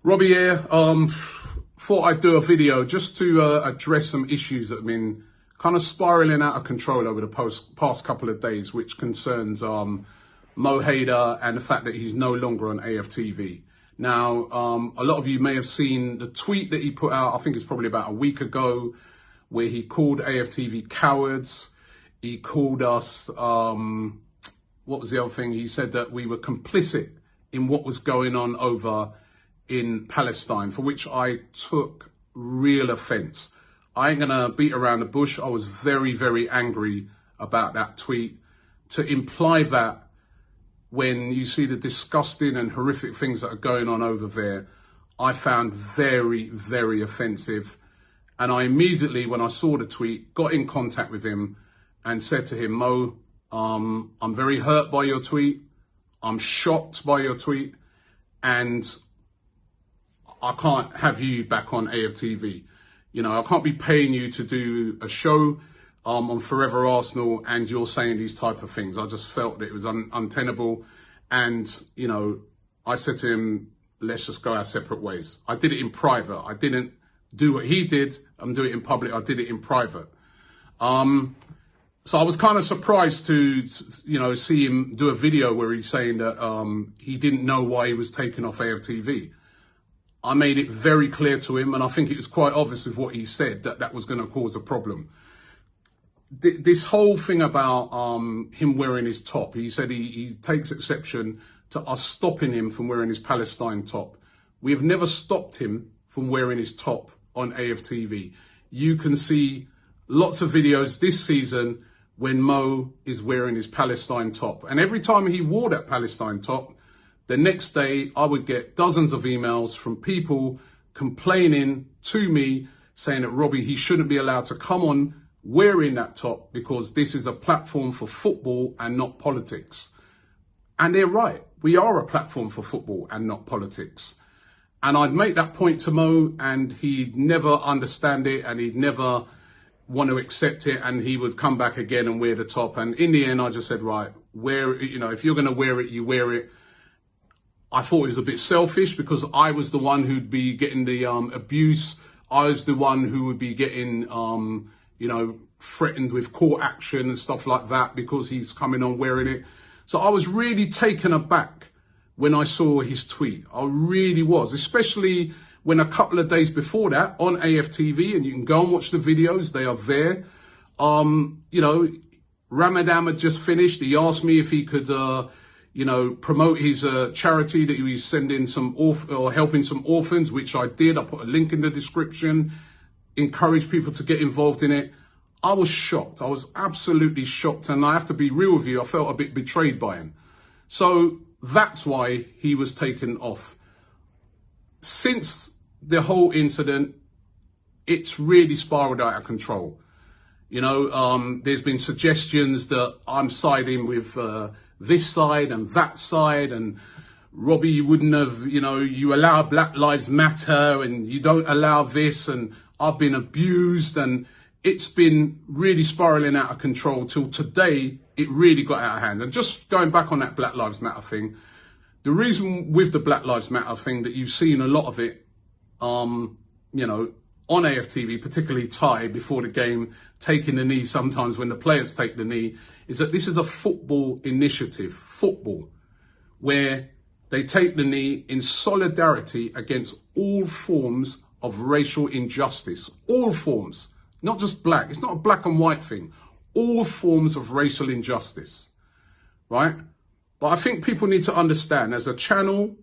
Robbie here. Thought I'd do a video just to address some issues that have been kind of spiraling out of control over the past couple of days, which concerns Mo Haider and the fact that he's no longer on AFTV. Now, a lot of you may have seen the tweet that he put out, I think it's probably about a week ago, where he called AFTV cowards. He called us, what was the other thing? He said that we were complicit in what was going on over in Palestine, for which I took real offence. I ain't gonna beat around the bush. I was very, very angry about that tweet. To imply that when you see the disgusting and horrific things that are going on over there, I found very, very offensive. And I immediately, when I saw the tweet, got in contact with him and said to him, Mo, I'm very hurt by your tweet. I'm shocked by your tweet. And I can't have you back on AFTV. You know, I can't be paying you to do a show on Forever Arsenal and you're saying these type of things. I just felt that it was untenable. And, you know, I said to him, let's just go our separate ways. I did it in private. I didn't do what he did and do it in public. I did it in private. So I was kind of surprised to, you know, see him do a video where he's saying that he didn't know why he was taken off AFTV. I made it very clear to him, and I think it was quite obvious with what he said that that was going to cause a problem. This whole thing about him wearing his top, he said he takes exception to us stopping him from wearing his Palestine top. We have never stopped him from wearing his top on AFTV. You can see lots of videos this season when Mo is wearing his Palestine top. And every time he wore that Palestine top, the next day I would get dozens of emails from people complaining to me saying that Robbie, he shouldn't be allowed to come on wearing that top because this is a platform for football and not politics. And they're right. We are a platform for football and not politics. And I'd make that point to Mo and he'd never understand it and he'd never want to accept it, and he would come back again and wear the top. And in the end, I just said, right, wear it. You know, if you're going to wear it, you wear it. I thought it was a bit selfish because I was the one who'd be getting the abuse. I was the one who would be getting, you know, threatened with court action and stuff like that because he's coming on wearing it. So I was really taken aback when I saw his tweet. I really was, especially when a couple of days before that on AFTV, and you can go and watch the videos, they are there. You know, Ramadan had just finished. He asked me if he could, you know, promote his charity that he was sending some or helping some orphans, which I did. I put a link in the description, encourage people to get involved in it. I was shocked. I was absolutely shocked. And I have to be real with you. I felt a bit betrayed by him. So that's why he was taken off. Since the whole incident, it's really spiraled out of control. You know, there's been suggestions that I'm siding with this side and that side, and Robbie, you wouldn't have, you know, you allow Black Lives Matter and you don't allow this, and I've been abused, and it's been really spiraling out of control till today. It really got out of hand. And just going back on that Black Lives Matter thing, the reason with the Black Lives Matter thing that you've seen a lot of it, you know, on AFTV, particularly Ty before the game, taking the knee sometimes when the players take the knee, is that this is a football initiative, football, where they take the knee in solidarity against all forms of racial injustice, all forms, not just black. It's not a black and white thing, all forms of racial injustice, right? But I think people need to understand, as a channel,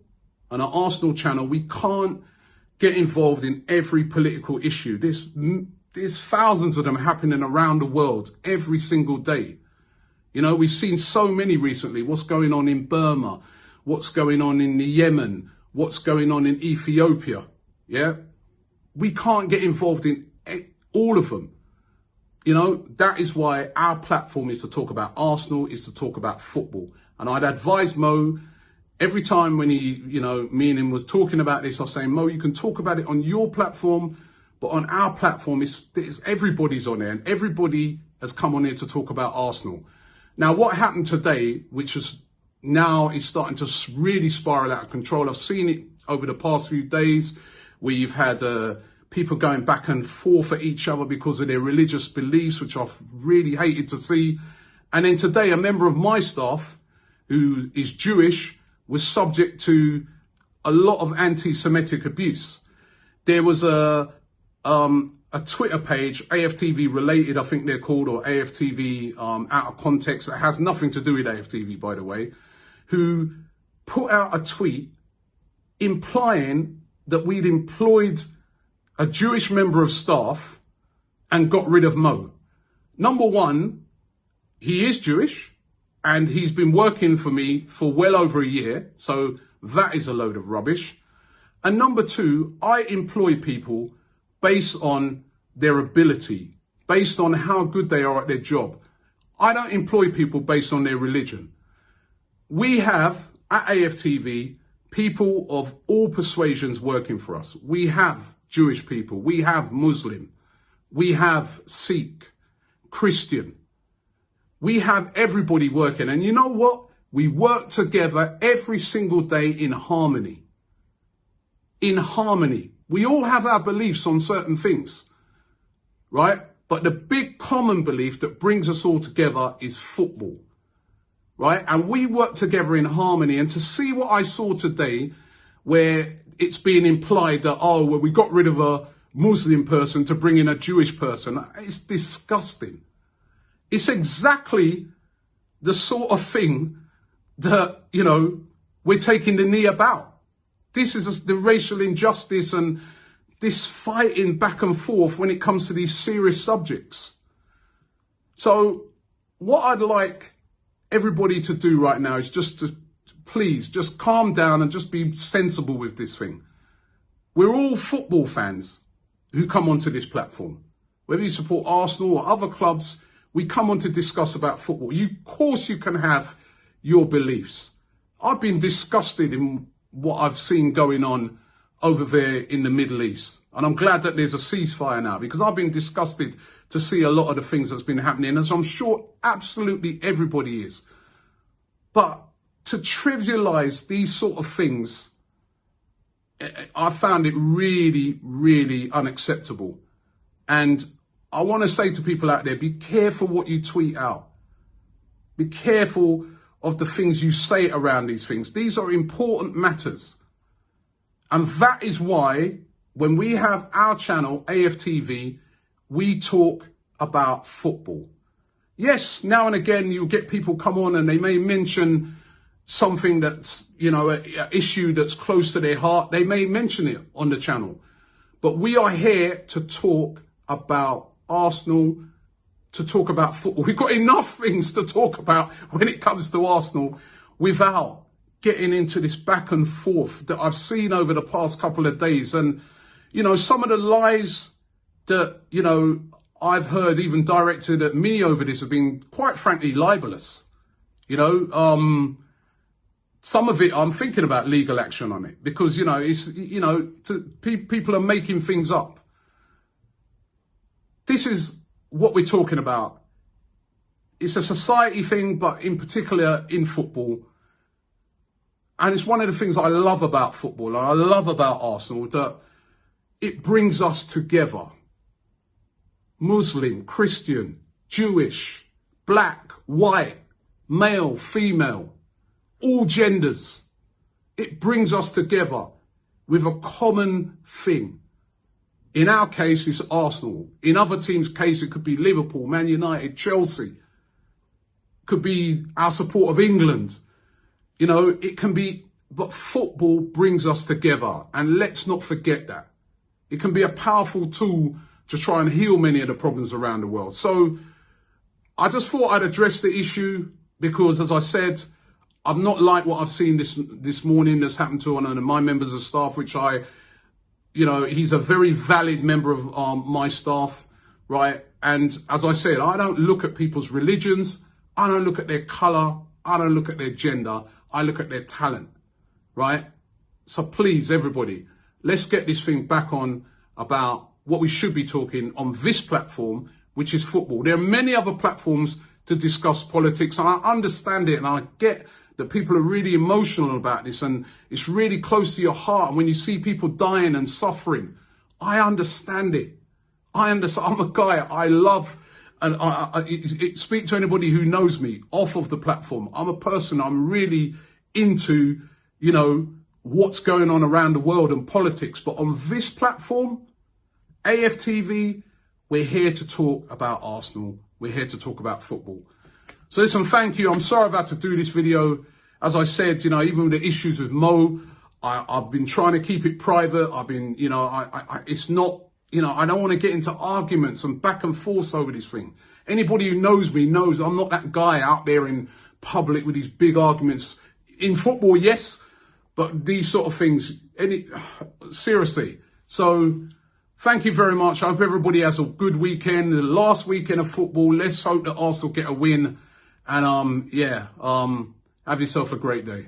an Arsenal channel, we can't get involved in every political issue. There's thousands of them happening around the world every single day. You know, we've seen so many recently. What's going on in Burma? What's going on in the Yemen? What's going on in Ethiopia? Yeah, we can't get involved in all of them. You know, that is why our platform is to talk about Arsenal, is to talk about football. And I'd advise Mo, every time when he, you know, me and him was talking about this, I was saying, Mo, you can talk about it on your platform, but on our platform, everybody's on there, and everybody has come on here to talk about Arsenal. Now, what happened today, which was now is starting to really spiral out of control. I've seen it over the past few days where you've had people going back and forth at each other because of their religious beliefs, which I've really hated to see. And then today, a member of my staff who is Jewish was subject to a lot of anti-Semitic abuse. There was a Twitter page, AFTV related, I think they're called, or AFTV out of context. It has nothing to do with AFTV, by the way, who put out a tweet implying that we'd employed a Jewish member of staff and got rid of Mo. Number one, he is Jewish and he's been working for me for well over a year. So that is a load of rubbish. And number two, I employ people based on their ability, based on how good they are at their job. I don't employ people based on their religion. We have at AFTV people of all persuasions working for us. We have Jewish people, we have Muslim, we have Sikh, Christian. We have everybody working. And you know what? We work together every single day in harmony. In harmony. We all have our beliefs on certain things, right? But the big common belief that brings us all together is football, right? And we work together in harmony. And to see what I saw today, where it's being implied that, oh, well, we got rid of a Muslim person to bring in a Jewish person, it's disgusting. It's exactly the sort of thing that, you know, we're taking the knee about. This is the racial injustice and this fighting back and forth when it comes to these serious subjects. So what I'd like everybody to do right now is just to please just calm down and just be sensible with this thing. We're all football fans who come onto this platform. Whether you support Arsenal or other clubs, we come on to discuss about football. Of course you can have your beliefs. I've been disgusted in what I've seen going on over there in the Middle East. And I'm glad that there's a ceasefire now, because I've been disgusted to see a lot of the things that's been happening, as I'm sure absolutely everybody is. But to trivialize these sort of things, I found it really, really unacceptable. And I want to say to people out there, be careful what you tweet out. Be careful of the things you say around these things. These are important matters. And that is why when we have our channel, AFTV, we talk about football. Yes, now and again, you'll get people come on and they may mention something that's, you know, an issue that's close to their heart. They may mention it on the channel. But we are here to talk about Arsenal, to talk about football. We've got enough things to talk about when it comes to Arsenal without getting into this back and forth that I've seen over the past couple of days. And, you know, some of the lies that, you know, I've heard even directed at me over this have been quite frankly libelous. You know, some of it I'm thinking about legal action on it because, you know, it's, you know, people are making things up. This is what we're talking about. It's a society thing, but in particular in football. And it's one of the things I love about football, and I love about Arsenal, that it brings us together. Muslim, Christian, Jewish, black, white, male, female, all genders. It brings us together with a common thing. In our case, it's Arsenal. In other teams' case, it could be Liverpool, Man United, Chelsea. Could be our support of England. You know, it can be, but football brings us together. And let's not forget that. It can be a powerful tool to try and heal many of the problems around the world. So I just thought I'd address the issue because, as I said, I've not liked what I've seen this morning that's happened to one of my members of staff, which you know, he's a very valid member of my staff, right? And as I said, I don't look at people's religions. I don't look at their colour. I don't look at their gender. I look at their talent, right? So please, everybody, let's get this thing back on about what we should be talking on this platform, which is football. There are many other platforms to discuss politics, and I understand it, and I get that people are really emotional about this and it's really close to your heart. And when you see people dying and suffering, I understand it. I understand. I'm a guy I love, and I speak to anybody who knows me off of the platform. I'm a person, I'm really into, you know, what's going on around the world and politics. But on this platform, AFTV, we're here to talk about Arsenal. We're here to talk about football. So listen, thank you. I'm sorry I've had to do this video. As I said, you know, even with the issues with Mo, I've been trying to keep it private. I've been, you know, it's not, you know, I don't want to get into arguments and back and forth over this thing. Anybody who knows me knows I'm not that guy out there in public with these big arguments. In football, yes, but these sort of things, seriously. So thank you very much. I hope everybody has a good weekend. The last weekend of football. Let's hope that Arsenal get a win. And have yourself a great day.